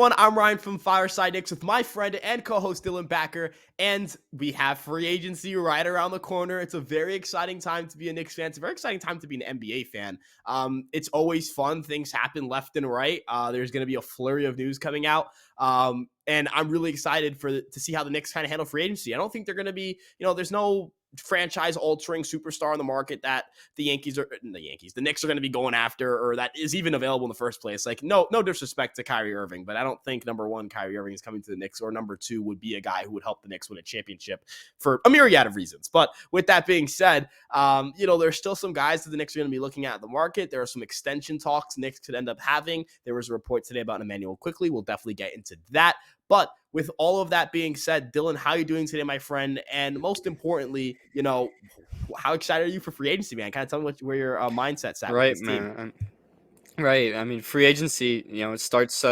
everyone, I'm Ryan from Fireside Knicks with my friend and co-host Dylan Backer, and we have free agency right around the corner. It's a very exciting time to be a Knicks fan. It's a very exciting time to be an NBA fan. It's always fun. Things happen left and right. There's going to be a flurry of news coming out, and I'm really excited to see how the Knicks kind of handle free agency. I don't think they're going to be, there's no franchise-altering superstar on the market that the Knicks are going to be going after, or that is even available in the first place. Like, no disrespect to Kyrie Irving, but I don't think number one, Kyrie Irving is coming to the Knicks, or number two would be a guy who would help the Knicks win a championship for a myriad of reasons. But with that being said, there's still some guys that the Knicks are going to be looking at in the market. There are some extension talks Knicks could end up having. There was a report today about Emmanuel Quickly. We'll definitely get into that. But with all of that being said, Dylan, how are you doing today, my friend? And most importantly, how excited are you for free agency, man? Kind of tell me where your mindset's at with this team. Right. I mean, free agency, it starts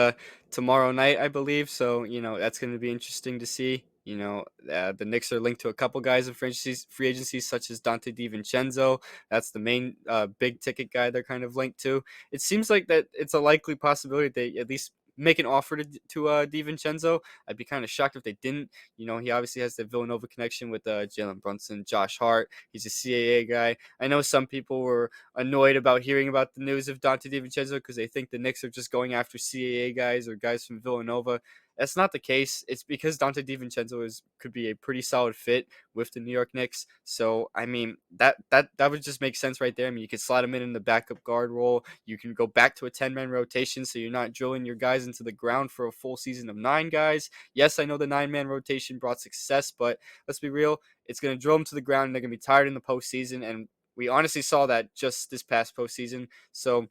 tomorrow night, I believe. So, that's going to be interesting to see. The Knicks are linked to a couple guys in free agency, such as Dante DiVincenzo. That's the main big ticket guy they're kind of linked to. It seems like that it's a likely possibility they at least make an offer to DiVincenzo. I'd be kind of shocked if they didn't. He obviously has the Villanova connection with Jalen Brunson, Josh Hart. He's a CAA guy. I know some people were annoyed about hearing about the news of Dante DiVincenzo because they think the Knicks are just going after CAA guys or guys from Villanova. That's not the case. It's because Dante DiVincenzo could be a pretty solid fit with the New York Knicks. So, I mean, that would just make sense right there. I mean, you could slot him in the backup guard role. You can go back to a 10-man rotation so you're not drilling your guys into the ground for a full season of 9 guys. Yes, I know the 9-man rotation brought success, but let's be real. It's going to drill them to the ground, and they're going to be tired in the postseason, and we honestly saw that just this past postseason. So,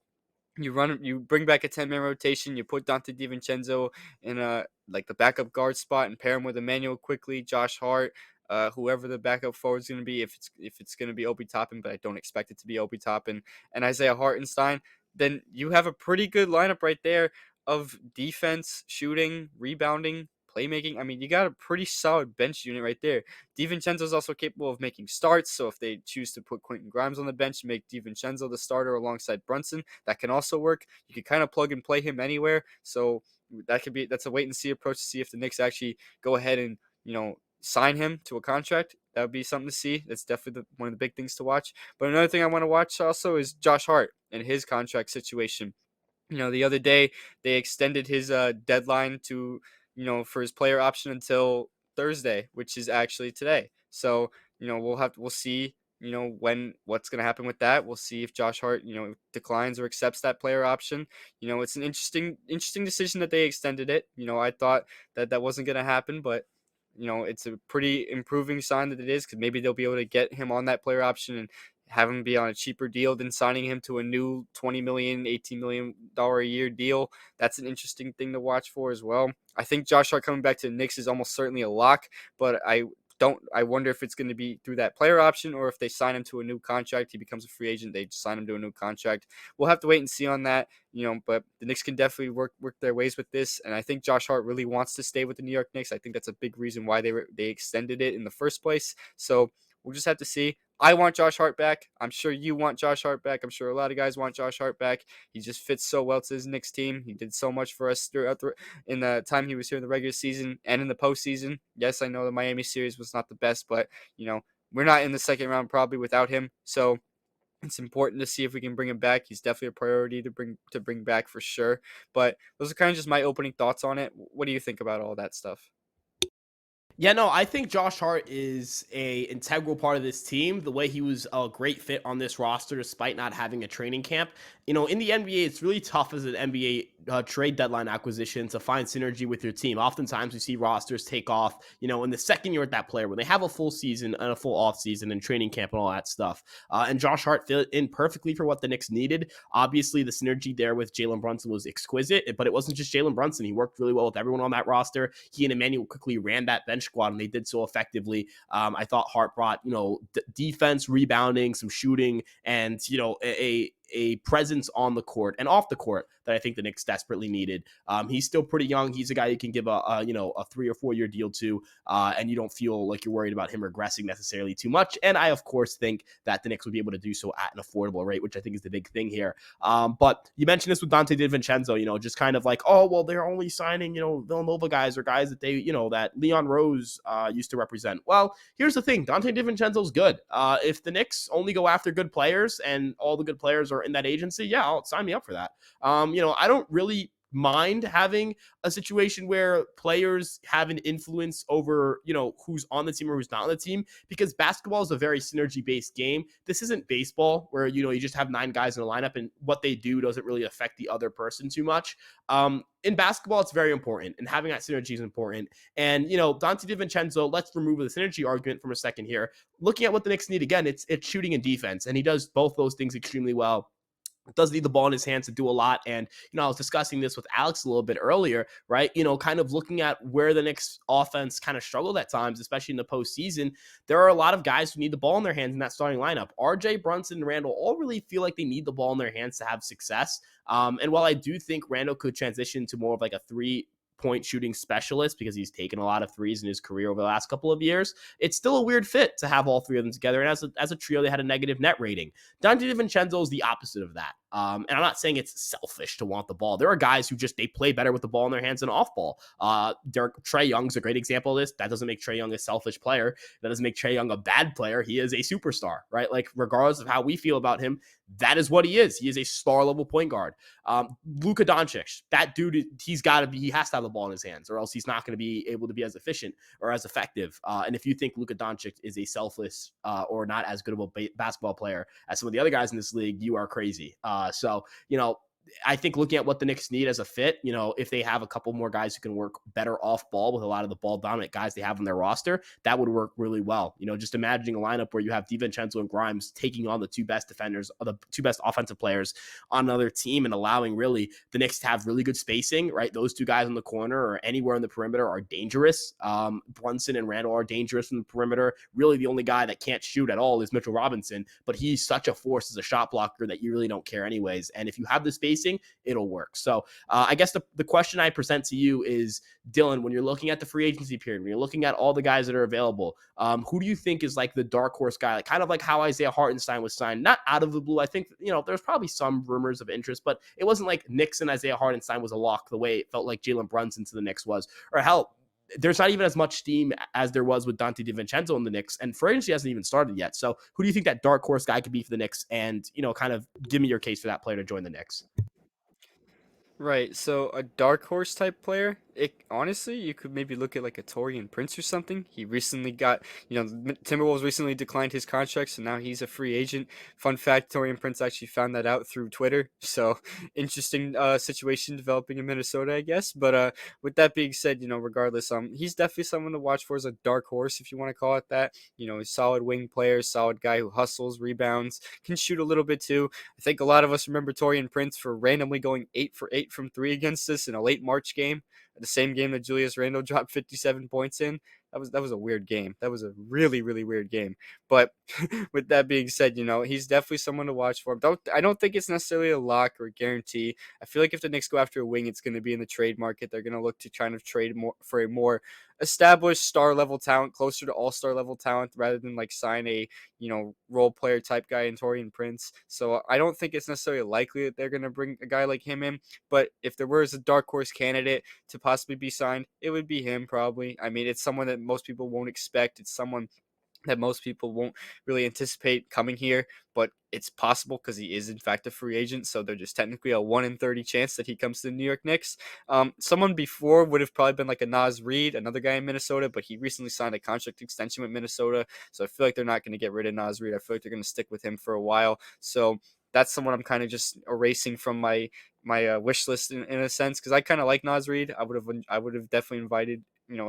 you bring back a 10-man rotation, you put Dante DiVincenzo in the backup guard spot and pair him with Emmanuel Quickly, Josh Hart, whoever the backup forward is going to be, if it's going to be Obi Toppin, but I don't expect it to be Obi Toppin, and Isaiah Hartenstein, then you have a pretty good lineup right there of defense, shooting, rebounding, playmaking. I mean, you got a pretty solid bench unit right there. DiVincenzo is also capable of making starts, so if they choose to put Quentin Grimes on the bench and make DiVincenzo the starter alongside Brunson, that can also work. You can kind of plug and play him anywhere, so that's a wait and see approach to see if the Knicks actually go ahead and sign him to a contract. That would be something to see. That's definitely one of the big things to watch. But another thing I want to watch also is Josh Hart and his contract situation. The other day they extended his deadline to for his player option until Thursday, which is actually today. So we'll see what's going to happen with that. We'll see if Josh Hart declines or accepts that player option. It's an interesting decision that they extended it. I thought that wasn't going to happen, but it's a pretty improving sign that it is, because maybe they'll be able to get him on that player option and have him be on a cheaper deal than signing him to a new $20 million, $18 million a year deal. That's an interesting thing to watch for as well. I think Josh Hart coming back to the Knicks is almost certainly a lock, but I wonder if it's going to be through that player option, or if they sign him to a new contract, he becomes a free agent, they just sign him to a new contract. We'll have to wait and see on that, but the Knicks can definitely work their ways with this. And I think Josh Hart really wants to stay with the New York Knicks. I think that's a big reason why they extended it in the first place. So we'll just have to see. I want Josh Hart back. I'm sure you want Josh Hart back. I'm sure a lot of guys want Josh Hart back. He just fits so well to his Knicks team. He did so much for us in the time he was here in the regular season and in the postseason. Yes, I know the Miami series was not the best, but we're not in the second round probably without him. So it's important to see if we can bring him back. He's definitely a priority to bring back for sure. But those are kind of just my opening thoughts on it. What do you think about all that stuff? Yeah, no, I think Josh Hart is a integral part of this team. The way he was a great fit on this roster despite not having a training camp. In the NBA, it's really tough as an NBA trade deadline acquisition to find synergy with your team. Oftentimes, we see rosters take off, in the second year with that player when they have a full season and a full off season and training camp and all that stuff. And Josh Hart fit in perfectly for what the Knicks needed. Obviously, the synergy there with Jalen Brunson was exquisite, but it wasn't just Jalen Brunson. He worked really well with everyone on that roster. He and Emmanuel quickly ran that bench squad, and they did so effectively. I thought Hart brought, defense, rebounding, some shooting, and, a presence on the court and off the court that I think the Knicks desperately needed. He's still pretty young. He's a guy you can give a 3 or 4 year deal to, and you don't feel like you're worried about him regressing necessarily too much. And I, of course, think that the Knicks would be able to do so at an affordable rate, which I think is the big thing here. But you mentioned this with Dante DiVincenzo, just kind of like, oh, well, they're only signing, Villanova guys or guys that that Leon Rose used to represent. Well, here's the thing. Dante DiVincenzo's good. If the Knicks only go after good players and all the good players are in that agency, yeah, I'll sign me up for that. I don't really mind having a situation where players have an influence over, who's on the team or who's not on the team, because basketball is a very synergy based game. This isn't baseball where, you just have 9 guys in a lineup and what they do doesn't really affect the other person too much. In basketball, it's very important, and having that synergy is important. And, Dante DiVincenzo, let's remove the synergy argument from a second here. Looking at what the Knicks need, again, it's shooting and defense, and he does both those things extremely well. Does need the ball in his hands to do a lot. And, I was discussing this with Alex a little bit earlier, right? Kind of looking at where the Knicks offense kind of struggled at times, especially in the postseason. There are a lot of guys who need the ball in their hands in that starting lineup. RJ, Brunson, and Randall all really feel like they need the ball in their hands to have success. And while I do think Randall could transition to more of like a 3-point shooting specialist because he's taken a lot of threes in his career over the last couple of years, it's still a weird fit to have all 3 of them together. And as a trio, they had a negative net rating. Dante DiVincenzo is the opposite of that. And I'm not saying it's selfish to want the ball. There are guys who they play better with the ball in their hands than off ball. Trae Young's a great example of this. That doesn't make Trae Young a selfish player. That doesn't make Trae Young a bad player. He is a superstar, right? Like, regardless of how we feel about him, that is what he is. He is a star level point guard. Luka Doncic, that dude, he has to have the ball in his hands, or else he's not going to be able to be as efficient or as effective. And if you think Luka Doncic is a selfless or not as good of a basketball player as some of the other guys in this league, you are crazy. So, I think looking at what the Knicks need as a fit, if they have a couple more guys who can work better off ball with a lot of the ball dominant guys they have on their roster, that would work really well. Just imagining a lineup where you have DiVincenzo and Grimes taking on the 2 best defenders, or the 2 best offensive players on another team, and allowing really the Knicks to have really good spacing, right? Those 2 guys on the corner or anywhere on the perimeter are dangerous. Brunson and Randall are dangerous from the perimeter. Really, the only guy that can't shoot at all is Mitchell Robinson, but he's such a force as a shot blocker that you really don't care anyways. And if you have the spacing, it'll work. So I guess the question I present to you is, Dylan, when you're looking at the free agency period, when you're looking at all the guys that are available, who do you think is like the dark horse guy, like kind of like how Isaiah Hartenstein was signed, not out of the blue? I think, there's probably some rumors of interest, but it wasn't like Knicks and Isaiah Hartenstein was a lock the way it felt like Jalen Brunson to the Knicks was, or hell, there's not even as much steam as there was with Dante DiVincenzo in the Knicks, and free agency hasn't even started yet. So who do you think that dark horse guy could be for the Knicks? And, kind of give me your case for that player to join the Knicks. Right, so a dark horse type player, honestly, you could maybe look at like a Torian Prince or something. He recently got, Timberwolves recently declined his contract, so now he's a free agent. Fun fact, Torian Prince actually found that out through Twitter, so interesting situation developing in Minnesota, I guess. But with that being said, regardless, he's definitely someone to watch for as a dark horse, if you want to call it that. A solid wing player, solid guy who hustles, rebounds, can shoot a little bit too. I think a lot of us remember Torian Prince for randomly going 8 for 8 from 3 against us in a late March game, the same game that Julius Randle dropped 57 points in. That was a weird game. That was a really, really weird game. But with that being said, he's definitely someone to watch for. I don't think it's necessarily a lock or a guarantee. I feel like if the Knicks go after a wing, it's going to be in the trade market. They're going to look to try to trade more for a more established star level talent, closer to all-star level talent, rather than like sign a role player type guy in Torian Prince. So I don't think it's necessarily likely that they're going to bring a guy like him in. But if there was a dark horse candidate to possibly be signed, it would be him probably. I mean, it's someone that most people won't expect. It's someone that most people won't really anticipate coming here, but it's possible because he is in fact a free agent. So there's just technically a 1 in 30 chance that he comes to the New York Knicks. Someone before would have probably been like a Naz Reid, another guy in Minnesota, but he recently signed a contract extension with Minnesota. So I feel like they're not going to get rid of Naz Reid. I feel like they're going to stick with him for a while. So that's someone I'm kind of just erasing from my wish list in a sense, because I kind of like Naz Reid. I would have definitely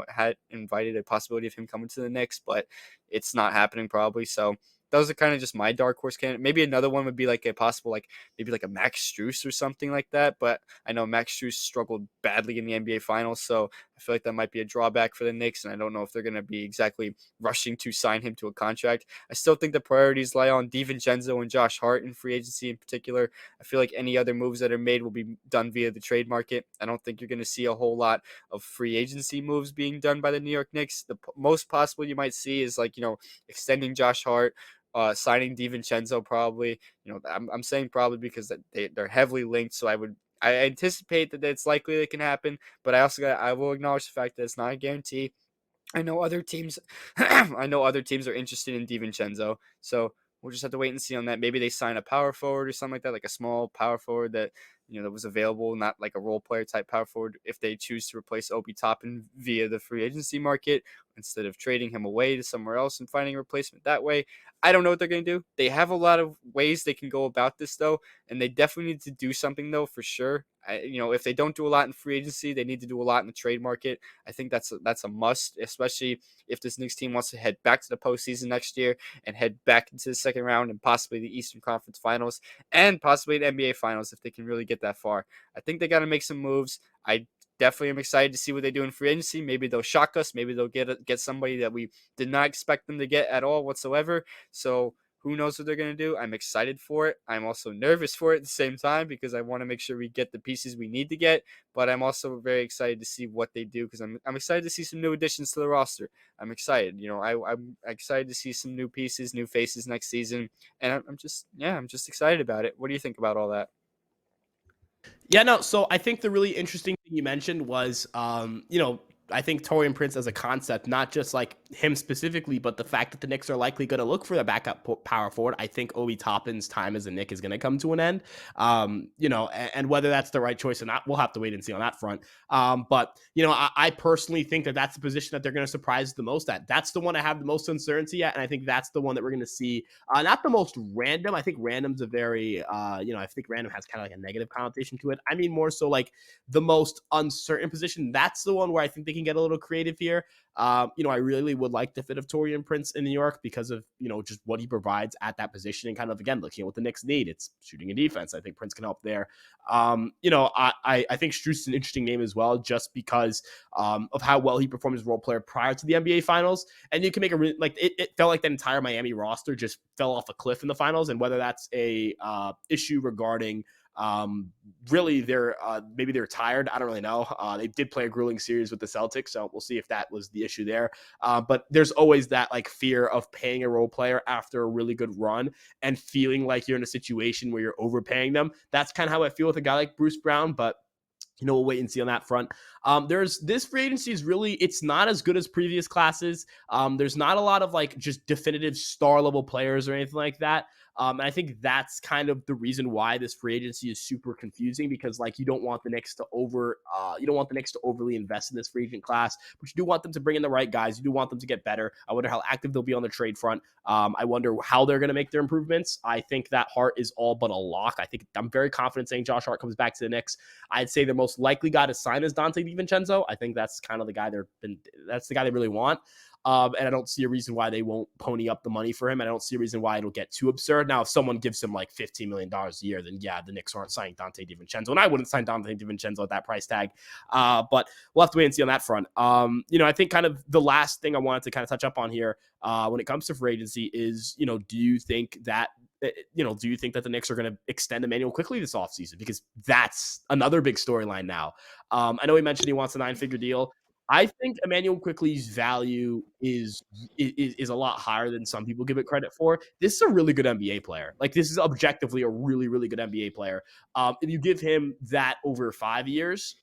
had invited a possibility of him coming to the Knicks, but it's not happening probably. So those are kind of just my dark horse candidate. Maybe another one would be like a possible, maybe like a Max Strus or something like that. But I know Max Strus struggled badly in the NBA Finals, so I feel like that might be a drawback for the Knicks, and I don't know if they're going to be exactly rushing to sign him to a contract. I still think the priorities lie on DiVincenzo and Josh Hart in free agency in particular. I feel like any other moves that are made will be done via the trade market. I don't think you're going to see a whole lot of free agency moves being done by the New York Knicks. The most possible you might see is like, extending Josh Hart, signing DiVincenzo probably. I'm saying probably because they're heavily linked. So I anticipate that it's likely that can happen, but I will acknowledge the fact that it's not a guarantee. I know other teams. I know other teams are interested in DiVincenzo, so we'll just have to wait and see on that. Maybe they sign a power forward or something like that, like a small power forward that that was available, not like a role player type power forward. If they choose to replace Obi Toppin via the free agency market instead of trading him away to somewhere else and finding a replacement that way, I don't know what they're going to do. They have a lot of ways they can go about this though, and they definitely need to do something though for sure. If they don't do a lot in free agency, they need to do a lot in the trade market. I think that's a must, especially if this Knicks team wants to head back to the postseason next year and head back into the second round and possibly the Eastern Conference Finals and possibly the NBA Finals if they can really get that far. I think they got to make some moves. I definitely am excited to see what they do in free agency. Maybe they'll shock us. Maybe they'll get somebody that we did not expect them to get at all whatsoever. So who knows what they're going to do? I'm excited for it. I'm also nervous for it at the same time because I want to make sure we get the pieces we need to get. But I'm also very excited to see what they do because I'm excited to see some new additions to the roster. I'm excited. I'm excited to see some new pieces, new faces next season, and I'm just excited about it. What do you think about all that? Yeah, no. So I think the really interesting thing you mentioned was, I think Torian Prince as a concept, not just like him specifically, but the fact that the Knicks are likely going to look for the backup power forward. I think Obi Toppin's time as a Knick is going to come to an end. And whether that's the right choice or not, we'll have to wait and see on that front. But I personally think that that's the position that they're going to surprise the most at. That's the one I have the most uncertainty at, and I think that's the one that we're going to see. Not the most random. I think random's a very, I think random has kind of like a negative connotation to it. I mean, more so like the most uncertain position. That's the one where I think they can get a little creative here. I really would like the fit of Torian Prince in New York because of, just what he provides at that position and kind of, again, looking at what the Knicks need. It's shooting and defense. I think Prince can help there. I think Struth's an interesting name as well, just because of how well he performed as a role player prior to the NBA Finals. And you can make it felt like that entire Miami roster just fell off a cliff in the finals. And whether that's a issue regarding really they're maybe they're tired. I don't really know. They did play a grueling series with the Celtics, so we'll see if that was the issue there. But there's always that like fear of paying a role player after a really good run and feeling like you're in a situation where you're overpaying them. That's kind of how I feel with a guy like Bruce Brown, but we'll wait and see on that front. There's this free agency is really, it's not as good as previous classes. There's not a lot of like just definitive star level players or anything like that. And I think that's kind of the reason why this free agency is super confusing, because like you don't want the Knicks to overly invest in this free agent class, but you do want them to bring in the right guys. You do want them to get better. I wonder how active they'll be on the trade front. I wonder how they're going to make their improvements. I think that Hart is all but a lock. I'm very confident saying Josh Hart comes back to the Knicks. I'd say the most likely guy to sign is Dante DiVincenzo. I think that's kind of the guy that's the guy they really want. And I don't see a reason why they won't pony up the money for him. I don't see a reason why it'll get too absurd. Now, if someone gives him like $15 million a year, then yeah, the Knicks aren't signing Dante DiVincenzo. And I wouldn't sign Dante DiVincenzo at that price tag. But we'll have to wait and see on that front. I think kind of the last thing I wanted to kind of touch up on here when it comes to free agency is, do you think that the Knicks are going to extend Emmanuel quickly this offseason? Because that's another big storyline now. I know he mentioned he wants a 9-figure deal. I think Emmanuel Quickly's value is a lot higher than some people give it credit for. This is a really good NBA player. Like, this is objectively a really, really good NBA player. If you give him that over 5 years,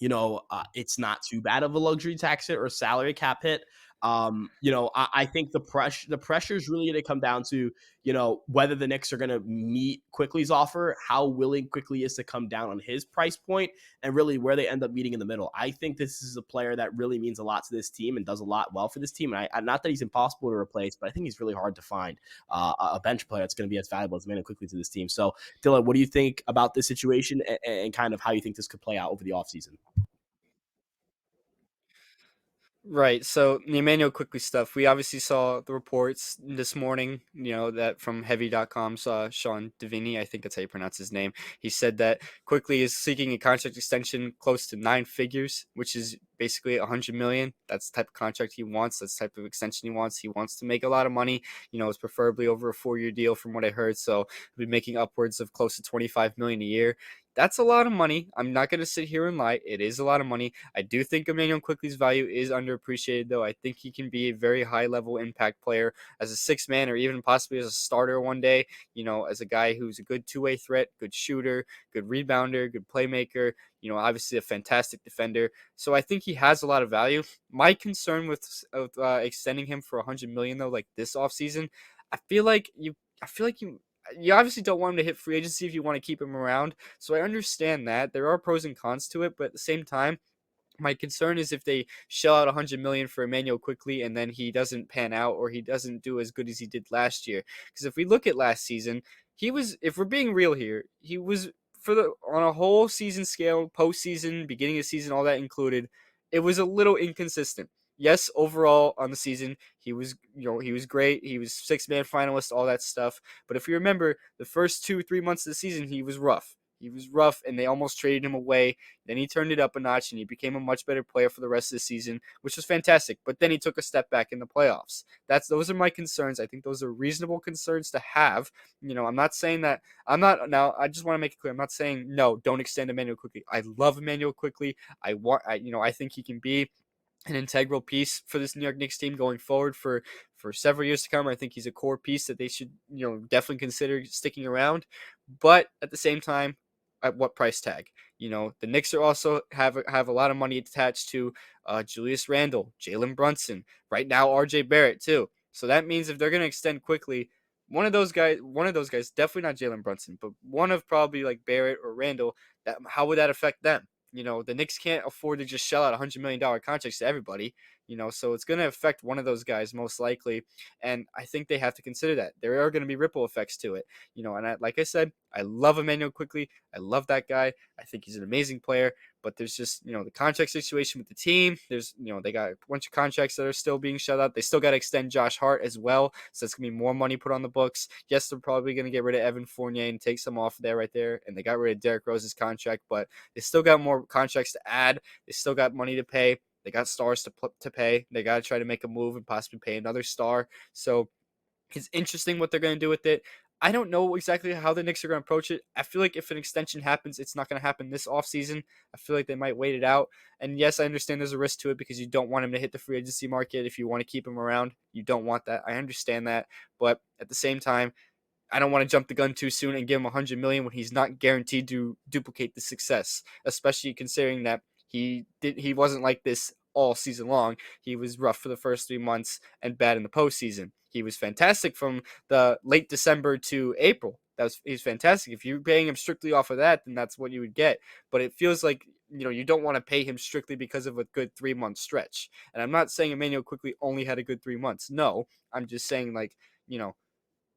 it's not too bad of a luxury tax hit or salary cap hit. I think the pressure is really going to come down to, whether the Knicks are going to meet Quickly's offer, how willing Quickly is to come down on his price point, and really where they end up meeting in the middle. I think this is a player that really means a lot to this team and does a lot well for this team. And I not that he's impossible to replace, but I think he's really hard to find a bench player that's going to be as valuable as Emmanuel Quickly to this team. So, Dylan, what do you think about this situation and kind of how you think this could play out over the offseason? Right. So the Emmanuel quickly stuff. We obviously saw the reports this morning, that from heavy.com's Sean Divini, I think that's how you pronounce his name. He said that quickly is seeking a contract extension close to 9 figures, which is basically 100 million. That's the type of contract he wants. That's the type of extension he wants. He wants to make a lot of money. It's preferably over a 4 year deal from what I heard. So he'll be making upwards of close to 25 million a year. That's a lot of money. I'm not going to sit here and lie. It is a lot of money. I do think Emmanuel Quickly's value is underappreciated, though. I think he can be a very high level impact player as a six man or even possibly as a starter one day, as a guy who's a good two-way threat, good shooter, good rebounder, good playmaker, obviously a fantastic defender. So I think he has a lot of value. My concern with extending him for 100 million, though, like this offseason, I feel like you. I feel like you obviously don't want him to hit free agency if you want to keep him around. So I understand that there are pros and cons to it, but at the same time, my concern is if they shell out 100 million for Emmanuel quickly and then he doesn't pan out or he doesn't do as good as he did last year. Because if we look at last season, he was, if we're being real here, he was for the on a whole season scale, postseason, beginning of season, all that included, it was a little inconsistent. Yes, overall on the season, he was great. He was six-man finalist, all that stuff. But if you remember, the first 2 3 months of the season, he was rough. He was rough, and they almost traded him away. Then he turned it up a notch and he became a much better player for the rest of the season, which was fantastic. But then he took a step back in the playoffs. Those are my concerns. I think those are reasonable concerns to have. I'm not saying that I'm not now. I just want to make it clear. I'm not saying no, don't extend Emmanuel quickly. I love Emmanuel quickly. I think he can be an integral piece for this New York Knicks team going forward for several years to come. I think he's a core piece that they should definitely consider sticking around. But at the same time, at what price tag? The Knicks are also have a lot of money attached to Julius Randle, Jalen Brunson, right now R.J. Barrett too. So that means if they're going to extend quickly, one of those guys, definitely not Jalen Brunson, but one of probably like Barrett or Randall. That how would that affect them? The Knicks can't afford to just shell out $100 million contracts to everybody. So it's going to affect one of those guys most likely, and I think they have to consider that there are going to be ripple effects to it. Like I said, I love Emmanuel quickly. I love that guy. I think he's an amazing player. But there's just the contract situation with the team. There's they got a bunch of contracts that are still being shut out. They still got to extend Josh Hart as well, so it's gonna be more money put on the books. Yes, they're probably gonna get rid of Evan Fournier and take some off there right there, and they got rid of Derrick Rose's contract, but they still got more contracts to add. They still got money to pay. They got stars to pay. They got to try to make a move and possibly pay another star. So it's interesting what they're going to do with it. I don't know exactly how the Knicks are going to approach it. I feel like if an extension happens, it's not going to happen this offseason. I feel like they might wait it out. And yes, I understand there's a risk to it because you don't want him to hit the free agency market if you want to keep him around. You don't want that. I understand that. But at the same time, I don't want to jump the gun too soon and give him 100 million when he's not guaranteed to duplicate the success, especially considering that he wasn't like this all season long. He was rough for the first 3 months and bad in the postseason. He was fantastic from the late December to April. He's fantastic. If you're paying him strictly off of that, then that's what you would get. But it feels like you don't want to pay him strictly because of a good 3 month stretch. And I'm not saying Emmanuel quickly only had a good 3 months. No, I'm just saying you know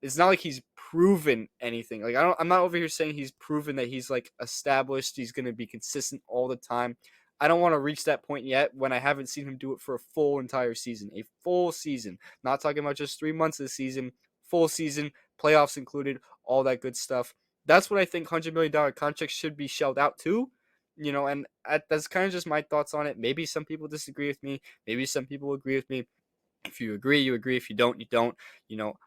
it's not like he's proven anything. I'm not over here saying he's proven that he's like established, he's going to be consistent all the time. I don't want to reach that point yet when I haven't seen him do it for a full entire season. A full season. Not talking about just 3 months of the season, full season, playoffs included, all that good stuff. That's what I think $100 million contracts should be shelled out to. And that's kind of just my thoughts on it. Maybe some people disagree with me. Maybe some people agree with me. If you agree, you agree. If you don't, you don't.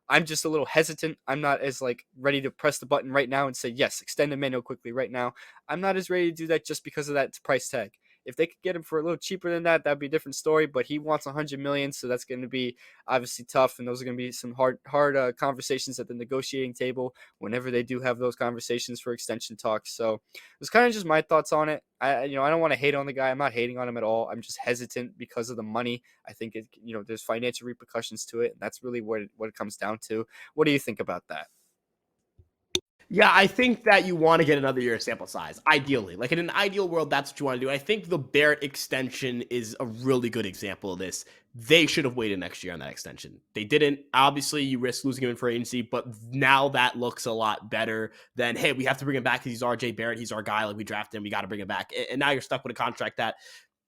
I'm just a little hesitant. I'm not as like ready to press the button right now and say yes, extend Emmanuel quickly right now. I'm not as ready to do that just because of that price tag. If they could get him for a little cheaper than that, that'd be a different story. But he wants 100 million, so that's going to be obviously tough. And those are going to be some hard conversations at the negotiating table whenever they do have those conversations for extension talks. So it was kind of just my thoughts on it. I don't want to hate on the guy. I'm not hating on him at all. I'm just hesitant because of the money. I think there's financial repercussions to it, and that's really what it comes down to. What do you think about that? Yeah, I think that you want to get another year sample size, ideally. Like in an ideal world, that's what you want to do. I think the Barrett extension is a really good example of this. They should have waited next year on that extension. They didn't. Obviously, you risk losing him in free agency, but now that looks a lot better than, hey, we have to bring him back because he's RJ Barrett. He's our guy. Like we drafted him. We got to bring him back. And now you're stuck with a contract that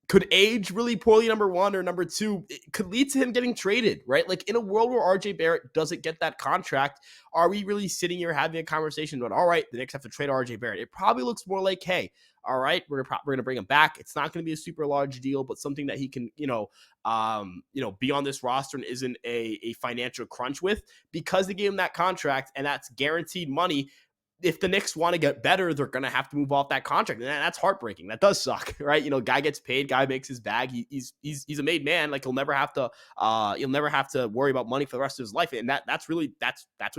could age really poorly, number one, or number two, it could lead to him getting traded, right? Like in a world where RJ Barrett doesn't get that contract, are we really sitting here having a conversation about, all right, the Knicks have to trade RJ Barrett? It probably looks more like, hey, all right, we're gonna bring him back. It's not gonna be a super large deal, but something that he can, be on this roster and isn't a financial crunch with, because they gave him that contract and that's guaranteed money. If the Knicks want to get better, they're going to have to move off that contract. And that's heartbreaking. That does suck, right? Guy gets paid, guy makes his bag. He's a made man. Like he'll never have to worry about money for the rest of his life. And that's what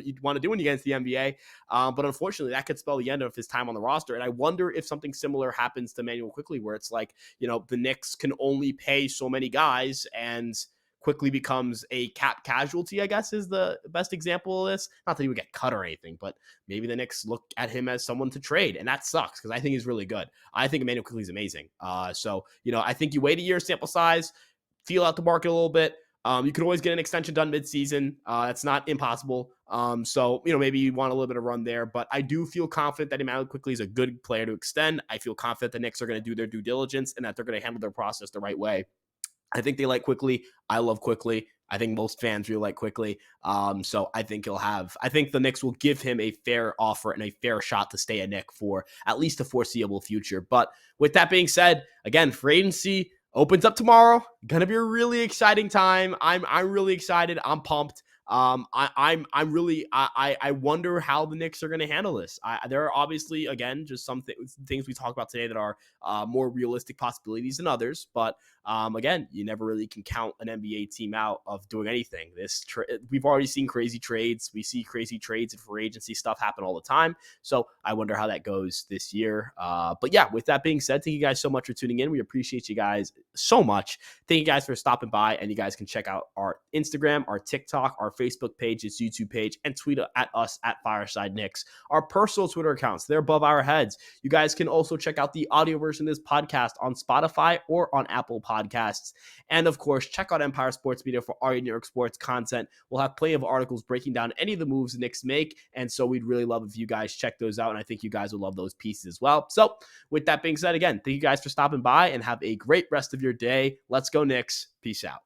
you want to do when you get into the NBA. But unfortunately, that could spell the end of his time on the roster. And I wonder if something similar happens to Manuel Quickly, where it's like, the Knicks can only pay so many guys, and quickly becomes a cap casualty, I guess, is the best example of this. Not that he would get cut or anything, but maybe the Knicks look at him as someone to trade, and that sucks because I think he's really good. I think Emmanuel Quickly is amazing. I think you wait a year sample size, feel out the market a little bit. You can always get an extension done midseason. That's not impossible. Maybe you want a little bit of run there, but I do feel confident that Emmanuel Quickly is a good player to extend. I feel confident the Knicks are going to do their due diligence and that they're going to handle their process the right way. I think they like Quickly. I love Quickly. I think most fans really like Quickly. So I think I think the Knicks will give him a fair offer and a fair shot to stay a Knick for at least a foreseeable future. But with that being said, again, free agency opens up tomorrow. Gonna be a really exciting time. I'm really excited. I'm pumped. I wonder how the Knicks are going to handle this. There are obviously, again, just some things we talk about today that are more realistic possibilities than others. But again, you never really can count an NBA team out of doing anything. We've already seen crazy trades. We see crazy trades and free agency stuff happen all the time. So I wonder how that goes this year. But yeah, with that being said, thank you guys so much for tuning in. We appreciate you guys so much. Thank you guys for stopping by, and you guys can check out our Instagram, our TikTok, our Facebook page, its YouTube page, and tweet at us at Fireside Knicks. Our personal Twitter accounts, they're above our heads. You guys can also check out the audio version of this podcast on Spotify or on Apple Podcasts. And of course, check out Empire Sports Media for all your New York sports content. We'll have plenty of articles breaking down any of the moves the Knicks make, and so we'd really love if you guys check those out, and I think you guys will love those pieces as well. So with that being said, again, thank you guys for stopping by, and have a great rest of your day. Let's go Knicks. Peace out.